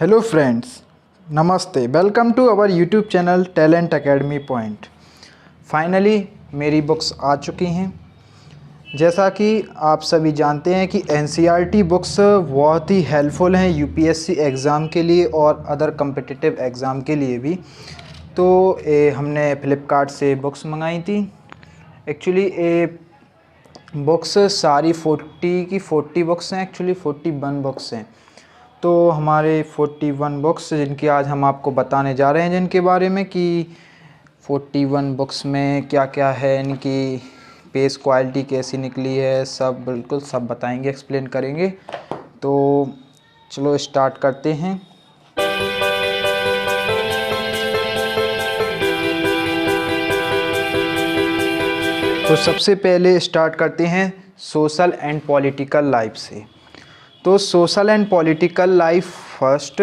Hello friends, नमस्ते। Welcome to our YouTube channel Talent Academy Point. Finally मेरी books आ चुकी हैं। जैसा कि आप सभी जानते हैं कि एनसीईआरटी बुक्स बहुत ही हेल्पफुल हैं यूपीएससी एग्ज़ाम के लिए और अदर कम्पिटिटिव एग्ज़ाम के लिए भी। तो हमने फ़्लिपकार्ट से बुक्स मंगाई थी। एक्चुअली बुक्स सारी 40 बुक्स हैं। एक्चुअली 41 बुक्स हैं। तो हमारे 41 बुक्स जिनकी आज हम आपको बताने जा रहे हैं, जिनके बारे में कि 41 बुक्स में क्या क्या है, इनकी पेज क्वालिटी कैसी निकली है, सब बिल्कुल सब बताएंगे, एक्सप्लेन करेंगे। तो चलो स्टार्ट करते हैं। तो सबसे पहले स्टार्ट करते हैं सोशल एंड पॉलिटिकल लाइफ से। तो social and political life first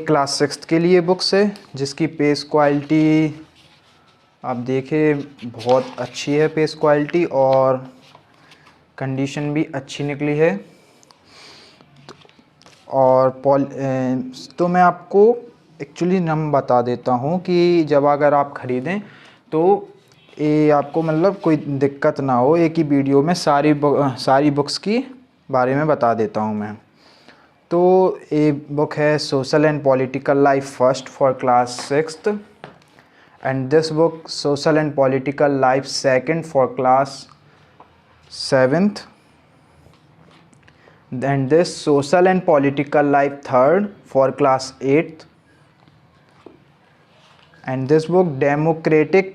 class 6 के लिए बुक्स है, जिसकी पेज क्वालिटी आप देखें बहुत अच्छी है। पेज क्वालिटी और कंडीशन भी अच्छी निकली है। और तो मैं आपको एक्चुअली नाम बता देता हूँ कि जब अगर आप ख़रीदें तो ये आपको मतलब कोई दिक्कत ना हो, एक ही वीडियो में सारी बुक्स की बारे में बता देता हूँ मैं। तो ये बुक है social and political life first for class 6th and this book social and political life second for class 7th and this social and political life third for class 8th and this book democratic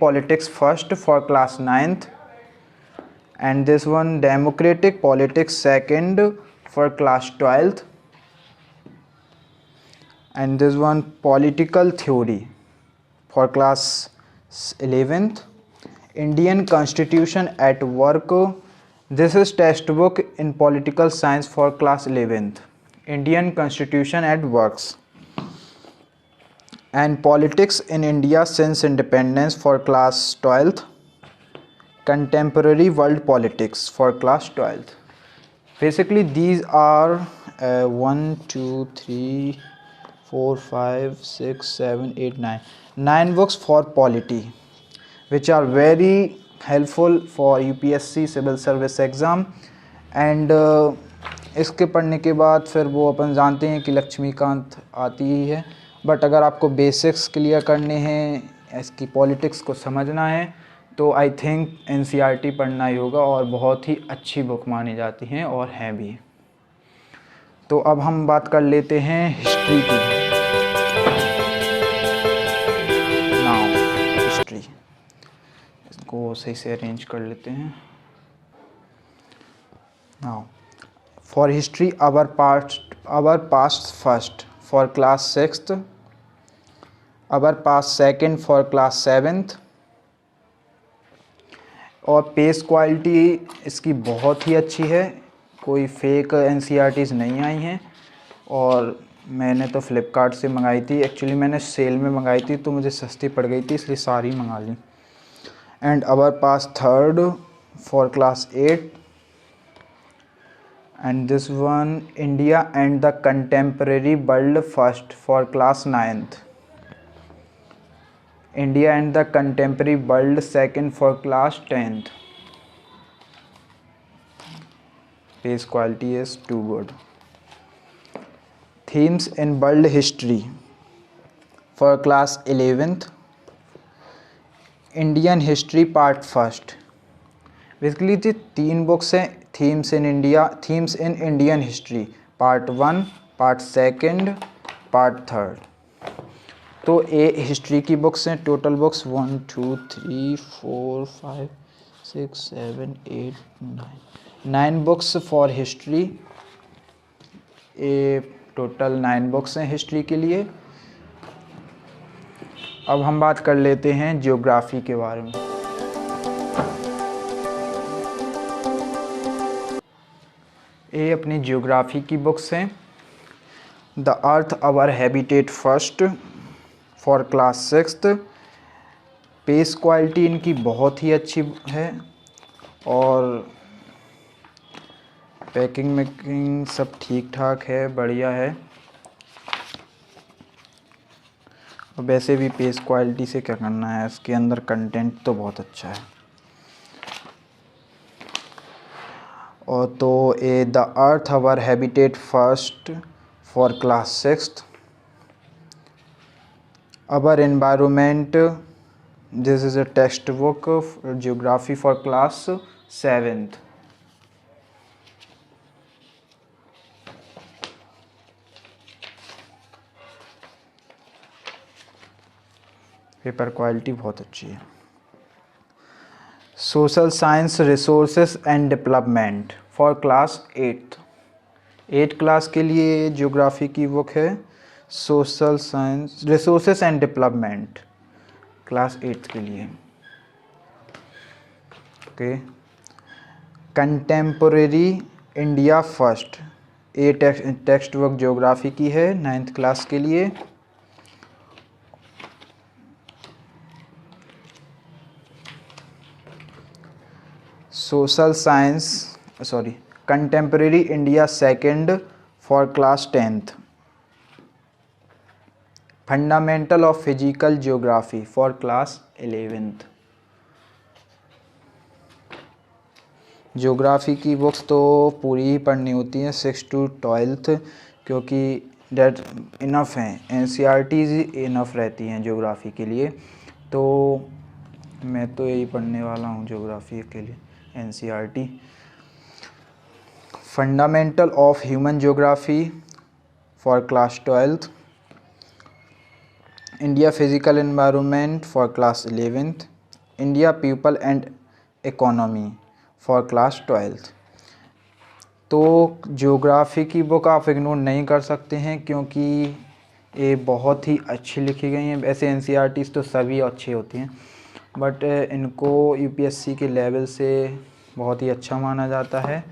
politics first for class 9th and this one democratic politics second for class 12th and this one political theory for class 11th, Indian Constitution at Work. This is textbook in political science for class 11th, Indian Constitution at Works and Politics in India since Independence for class 12th, Contemporary World Politics for class 12th. Basically these are 1 2 3 4 5 6 7 8 9 books for polity which are very helpful for UPSC civil service exam and इसके पढ़ने के बाद फिर वो अपन जानते हैं कि लक्ष्मीकांत आती ही है। बट अगर आपको बेसिक्स क्लियर करने हैं, इसकी पॉलिटिक्स को समझना है, तो आई थिंक एनसीईआरटी पढ़ना ही होगा और बहुत ही अच्छी बुक मानी जाती हैं और हैं भी। तो अब हम बात कर लेते हैं हिस्ट्री की। हिस्ट्री को सही से अरेंज कर लेते हैं। Now for history our past first for class 6th, our past second for class 7th और पेज क्वालिटी इसकी बहुत ही अच्छी है। कोई फेक एनसीईआरटीज़ नहीं आई हैं और मैंने तो फ़्लिपकार्ट से मंगाई थी। एक्चुअली मैंने सेल में मंगाई थी तो मुझे सस्ती पड़ गई थी, इसलिए सारी मंगा ली। and our past third for class 8 and this one India and the contemporary world first for class 9th, India and the contemporary world second for class 10th. Page quality is too good. Themes in world history for class 11th, Indian history part first. Basically जी 3 books हैं, themes in Indian history part 1, part 2, part 3। तो ये history की books हैं। Total books 1 2 3 4 5 6 7 8 9 books for history. ये total 9 books हैं history के लिए। अब हम बात कर लेते हैं ज्योग्राफी के बारे में। ये अपनी ज्योग्राफी की बुक्स हैं। The earth our habitat first for class 6th। Page quality इनकी बहुत ही अच्छी है और पैकिंग मेकिंग सब ठीक ठाक है, बढ़िया है। और वैसे भी पेज क्वालिटी से क्या करना है, इसके अंदर कंटेंट तो बहुत अच्छा है। और तो a the earth our habitat first for class 6th, our environment, this is a text book geography for class 7th। Paper quality बहुत अच्छी है। Social science resources and development for class 8th class के लिए geography की book है। Social science resources and development class 8th के लिए। Okay. Contemporary India first, ये टेक्स्ट बुक ज्योग्राफी की है 9th क्लास के लिए। Social science contemporary India second for class 10th। Fundamental of physical geography for class 11th। Geography की books तो पूरी ही पढ़नी होती हैं 6 to 12th, क्योंकि डेट इनफ हैं, NCERTs इनफ रहती हैं ज्योग्राफी के लिए। तो मैं तो यही पढ़ने वाला हूँ ज्योग्राफी के लिए, NCERT। Fundamental of human geography for class 12th। India physical environment for class 11th। India people and economy for class 12th। तो ज्योग्राफी की बुक आप इग्नोर नहीं कर सकते हैं, क्योंकि ये बहुत ही अच्छी लिखी गई हैं। वैसे NCERTs तो सभी अच्छी होती हैं, बट इनको UPSC के लेवल से बहुत ही अच्छा माना जाता है,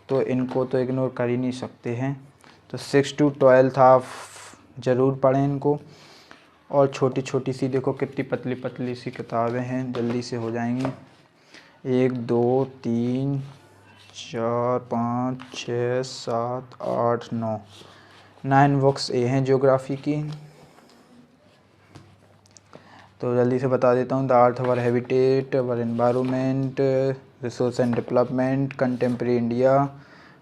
तो इनको तो इग्नोर कर ही नहीं सकते हैं। तो 6 to 12th आप ज़रूर पढ़ें इनको। और छोटी छोटी सी देखो कितनी पतली पतली सी किताबें हैं, जल्दी से हो जाएंगी। 1 2 3 4 5 6 7 8 9 बुक्स ये हैं ज्योग्राफी की। तो जल्दी से बता देता हूँ। The earth our habitat, our environment, resource and development, contemporary India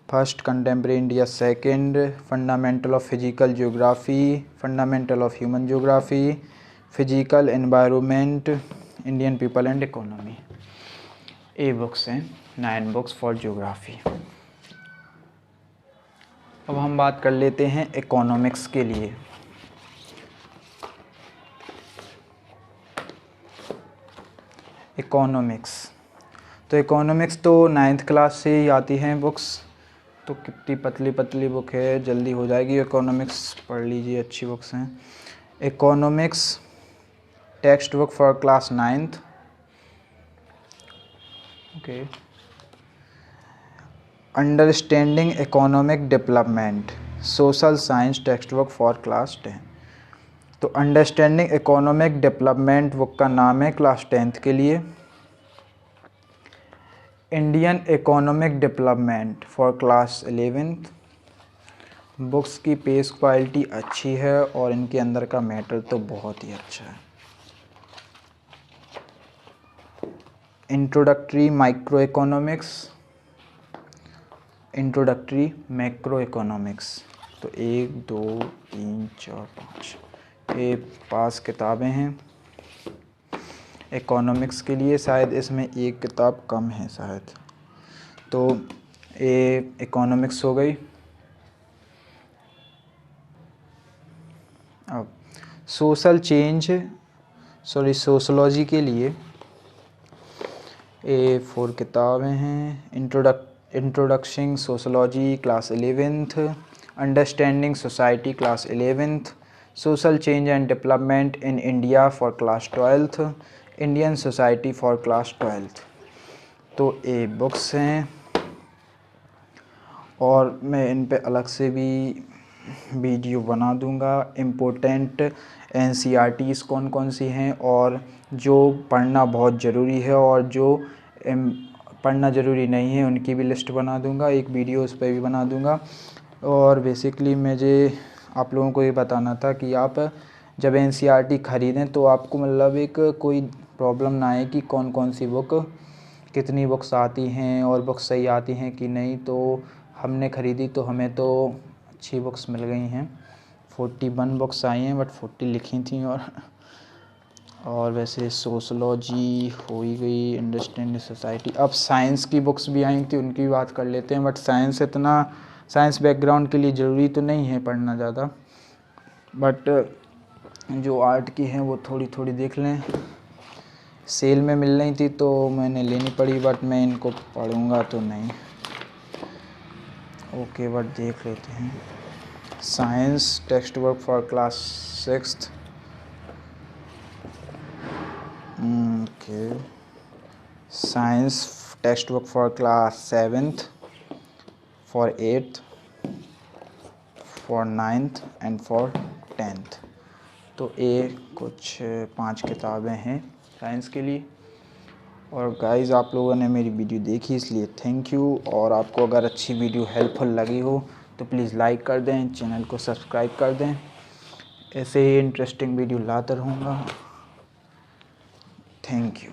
first, contemporary India second, fundamental of physical geography, fundamental of human geography, physical environment, Indian people and economy. ये बुक्स हैं 9 books for geography. अब हम बात कर लेते हैं economics के लिए। तो इकोनॉमिक्स तो 9th क्लास से ही आती हैं बुक्स। तो कितनी पतली पतली बुक है, जल्दी हो जाएगी। इकोनॉमिक्स पढ़ लीजिए, अच्छी बुक्स हैं। Economics text book for class 9th। Okay. Understanding economic development social science text book for class 10। तो अंडरस्टैंडिंग इकोनॉमिक डेवलपमेंट बुक का नाम है क्लास 10th के लिए। Indian economic development for class 11th। Books की पेज क्वालिटी अच्छी है और इनके अंदर का मैटर तो बहुत ही अच्छा है। Introductory micro economics, introductory macro economics. तो 1 2 3 4 5 ये 5 किताबें हैं इकोनॉमिक्स के लिए। शायद इसमें एक किताब कम है शायद। तो ये इकोनॉमिक्स हो गई। अब सोशलॉजी के लिए ये 4 किताबें हैं। Introduction sociology class 11th, understanding society class 11th, social change and development in India for class 12th, Indian society for class 12th। तो ये बुक्स हैं और मैं इन पे अलग से भी वीडियो बना दूंगा। इम्पोर्टेंट NCERTs कौन कौन सी हैं और जो पढ़ना बहुत ज़रूरी है और जो पढ़ना ज़रूरी नहीं है, उनकी भी लिस्ट बना दूंगा, एक वीडियो उस पर भी बना दूंगा। और बेसिकली मुझे आप लोगों को ये बताना था कि आप जब NCERT ख़रीदें तो आपको मतलब एक कोई प्रॉब्लम ना आए कि कौन कौन सी बुक, कितनी बुक्स आती हैं और बुक्स सही आती हैं कि नहीं। तो हमने ख़रीदी तो हमें तो अच्छी बुक्स मिल गई हैं। 41 बुक्स आई हैं, बट 40 लिखी थी। और वैसे सोशलॉजी हो ही गई, अंडरस्टैंडिंग सोसाइटी। अब साइंस की बुक्स भी आई थी, उनकी बात कर लेते हैं। बट साइंस बैकग्राउंड के लिए ज़रूरी तो नहीं है पढ़ना ज़्यादा, बट जो आर्ट की हैं वो थोड़ी थोड़ी देख लें। सेल में मिल रही थी तो मैंने लेनी पड़ी, बट मैं इनको पढ़ूंगा तो नहीं। ओके, बट देख लेते हैं। Science text book for class 6th। Okay, science text book for class 7th, for 8th, for 9th and for 10th। तो ये कुछ 5 किताबें हैं साइंस के लिए। और गाइज़, आप लोगों ने मेरी वीडियो देखी इसलिए थैंक यू। और आपको अगर अच्छी वीडियो हेल्पफुल लगी हो तो प्लीज़ लाइक कर दें, चैनल को सब्सक्राइब कर दें। ऐसे ही इंटरेस्टिंग वीडियो लाता रहूँगा। Thank you.